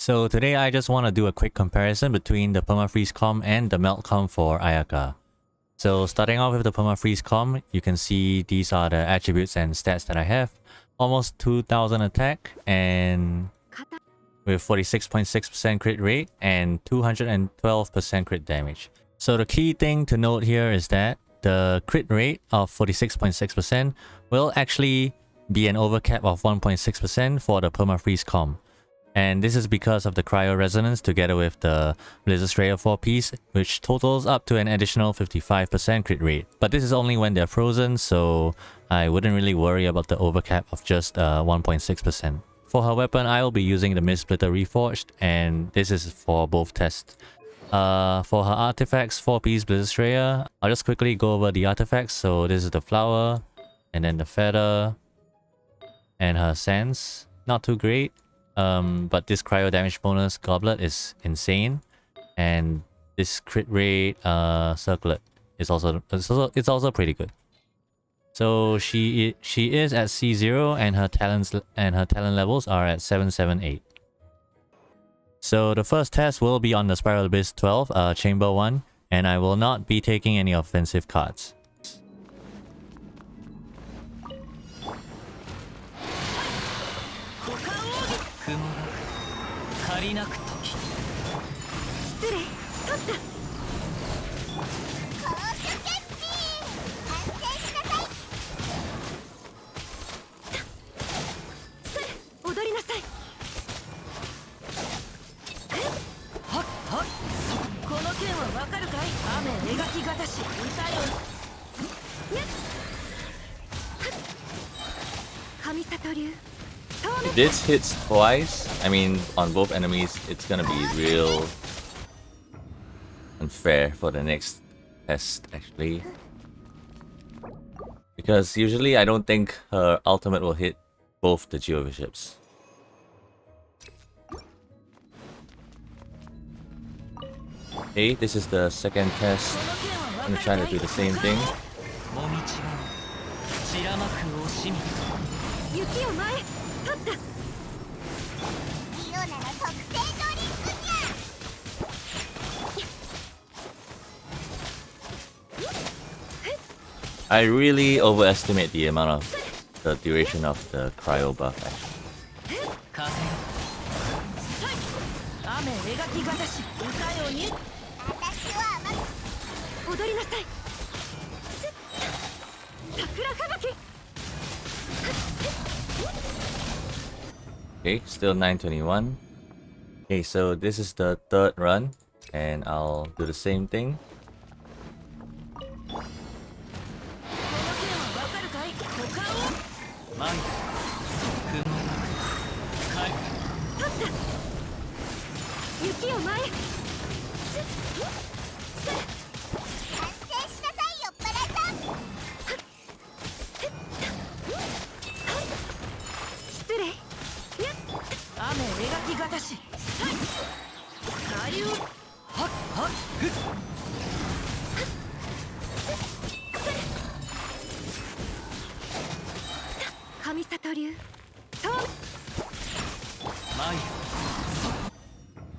So today I just want to do a quick comparison between the Permafreeze com and the Melt com for Ayaka. So starting off with the Permafreeze com, you can see these are the attributes and stats that I have. Almost 2000 attack and with 46.6% crit rate and 212% crit damage. So the key thing to note here is that the crit rate of 46.6% will actually be an overcap of 1.6% for the Permafreeze com. And this is because of the Cryo Resonance together with the Blizzard Strayer 4-piece, which totals up to an additional 55% crit rate. But this is only when they're frozen, so I wouldn't really worry about the overcap of just 1.6%. For her weapon, I will be using the Mist Splitter Reforged, and this is for both tests. For her artifacts, 4-piece Blizzard Strayer, I'll just quickly go over the artifacts. So this is the flower, and then the feather, and her sands. Not too great. But this cryo damage bonus goblet is insane, and this crit rate circlet is also pretty good. So she is at C0 and her talent levels are at 778. So the first test will be on the Spiral Abyss 12 chamber 1, and I will not be taking any offensive cards. If this hits twice, I mean on both enemies, it's gonna be real unfair for the next test actually. Because usually I don't think her ultimate will hit both the Geobishops. Okay, this is the second test. I'm gonna try to do the same thing. I really overestimate the amount of the duration of the cryo buff actually. Okay, still 921. Okay, so this is the third run, and I'll do the same thing.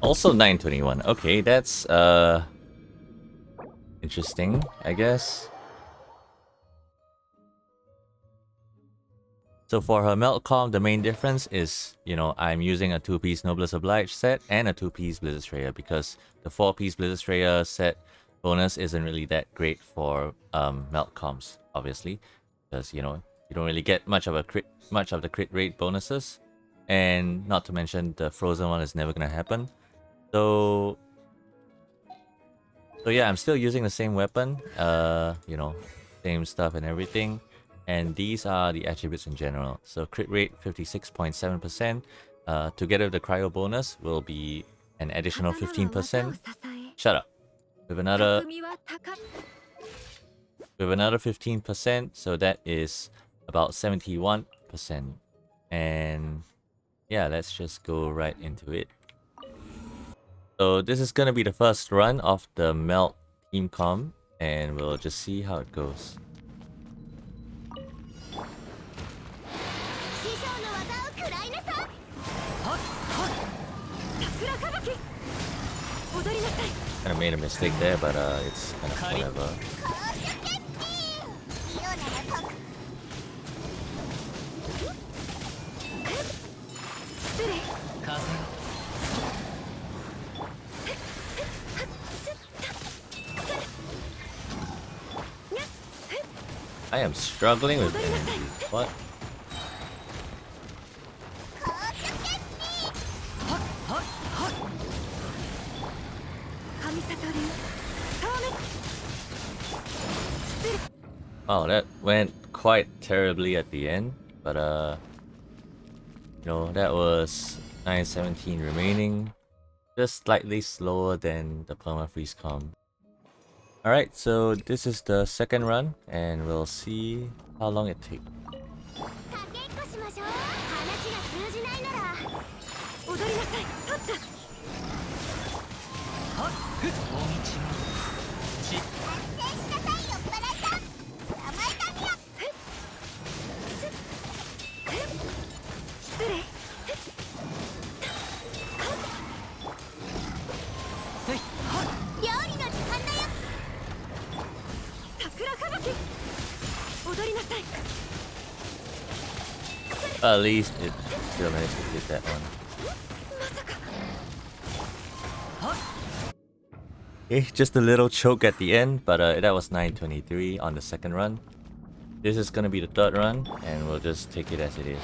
Also 921. Okay, that's interesting, I guess. So for her Melt com, the main difference is, you know, I'm using a 2-piece Noblesse Obliged set and a 2-piece Blizzard Strayer, because the 4-piece Blizzard Strayer set bonus isn't really that great for Melt coms, obviously, because, you know, you don't really get much of the crit rate bonuses, and not to mention the frozen one is never gonna happen. So yeah, I'm still using the same weapon, you know, same stuff and everything. And these are the attributes in general. So crit rate 56.7%, together with the cryo bonus will be an additional 15%. Shut up. With another 15%, so that is about 71%. And yeah, let's just go right into it. So this is gonna be the first run of the Melt team com, and we'll just see how it goes. Kinda made a mistake there, but it's kind of whatever. I am struggling with energy. What? Oh, that went quite terribly at the end, but you know, that was 917 remaining, just slightly slower than the Permafreeze comp. Alright, so this is the second run, and we'll see how long it takes. At least it still managed to get that one. Okay, just a little choke at the end, but that was 923 on the second run. This is gonna be the third run, and we'll just take it as it is.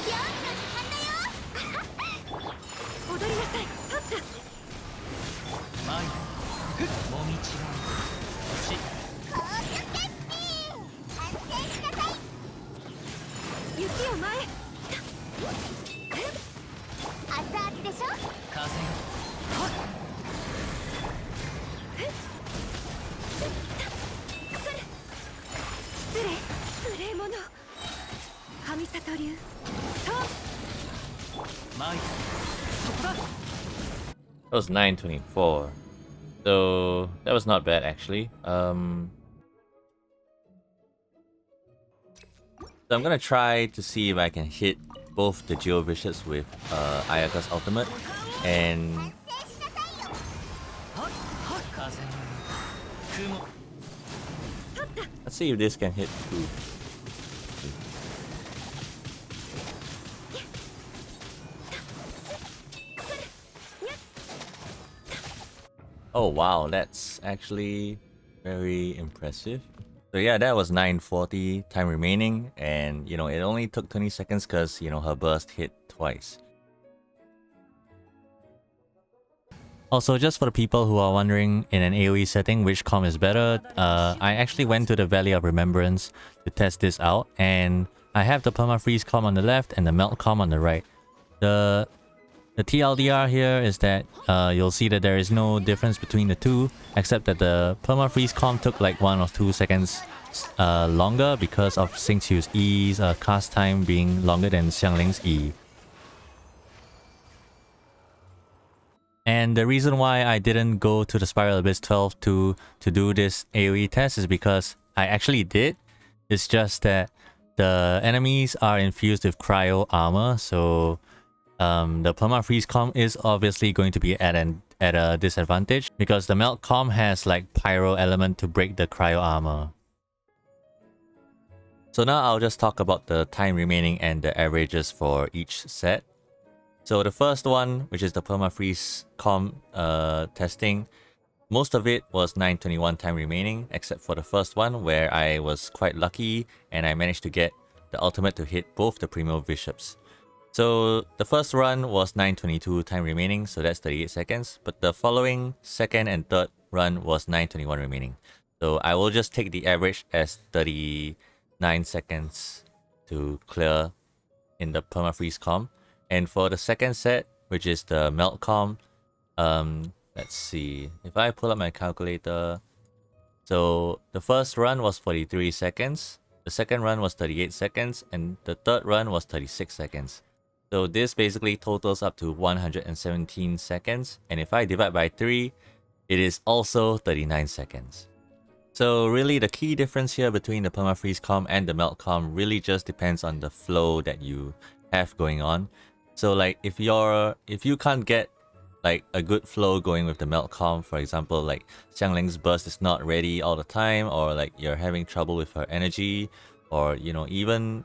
That was 924. So that was not bad actually. So I'm gonna try to see if I can hit both the Geo Vicious with Ayaka's ultimate, and let's see if this can hit too. Oh wow, that's actually very impressive. So yeah, that was 940 time remaining, and you know, it only took 20 seconds because, you know, her burst hit twice. Also, just for the people who are wondering in an AoE setting which comp is better, I actually went to the Valley of Remembrance to test this out, and I have the Permafreeze comp on the left and the Melt comp on the right. The TLDR here is that you'll see that there is no difference between the two, except that the Permafreeze comp took like 1 or 2 seconds longer because of Xingqiu's E's cast time being longer than Xiangling's E. And the reason why I didn't go to the Spiral Abyss 12 to do this AoE test is because I actually did. It's just that the enemies are infused with cryo armor, so the Permafreeze comp is obviously going to be at a disadvantage because the Melt comp has like pyro element to break the cryo armor. So now I'll just talk about the time remaining and the averages for each set. So the first one, which is the Permafreeze comp testing, most of it was 921 time remaining, except for the first one where I was quite lucky and I managed to get the ultimate to hit both the Primo Bishops. So the first run was 922 time remaining, so that's 38 seconds, but the following second and third run was 921 remaining. So I will just take the average as 39 seconds to clear in the Permafreeze comp. And for the second set, which is the Melt comp, let's see, if I pull up my calculator, so the first run was 43 seconds, the second run was 38 seconds, and the third run was 36 seconds. So this basically totals up to 117 seconds, and if I divide by 3, it is also 39 seconds. So really the key difference here between the Permafreeze comp and the Melt comp really just depends on the flow that you have going on. So like if you can't get like a good flow going with the melt comp. For example, like Xiangling's burst is not ready all the time, or like you're having trouble with her energy, or you know, even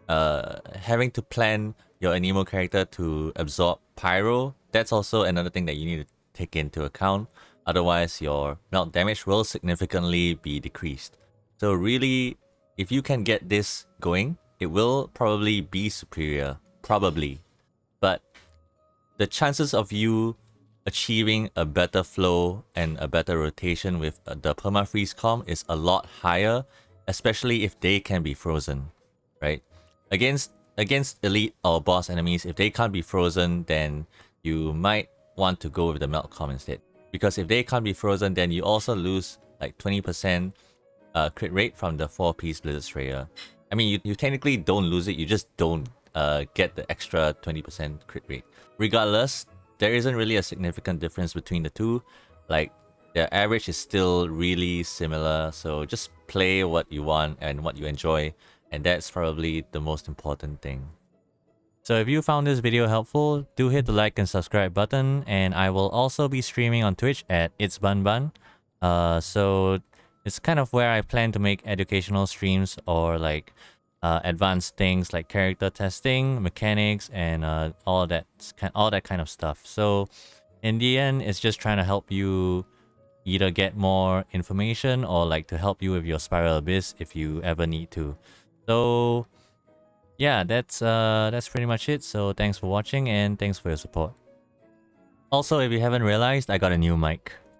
having to plan your Anemo character to absorb pyro. That's also another thing that you need to take into account. Otherwise, your melt damage will significantly be decreased. So really, if you can get this going, it will probably be superior, probably. But the chances of you achieving a better flow and a better rotation with the Permafreeze comp is a lot higher, especially if they can be frozen, right? Against elite or boss enemies, if they can't be frozen, then you might want to go with the melt comp instead. Because if they can't be frozen, then you also lose like 20% crit rate from the 4-piece Blizzard Slayer. I mean, you technically don't lose it, you just don't get the extra 20% crit rate. Regardless, there isn't really a significant difference between the two. Like, their average is still really similar, so just play what you want and what you enjoy, and that's probably the most important thing. So if you found this video helpful, do hit the like and subscribe button, and I will also be streaming on Twitch at It's Bun Bun. So it's kind of where I plan to make educational streams or like advanced things like character testing, mechanics, and all that kind of stuff. So in the end, it's just trying to help you either get more information or like to help you with your Spiral Abyss if you ever need to. So yeah, that's pretty much it. So thanks for watching and thanks for your support. Also, if you haven't realized, I got a new mic.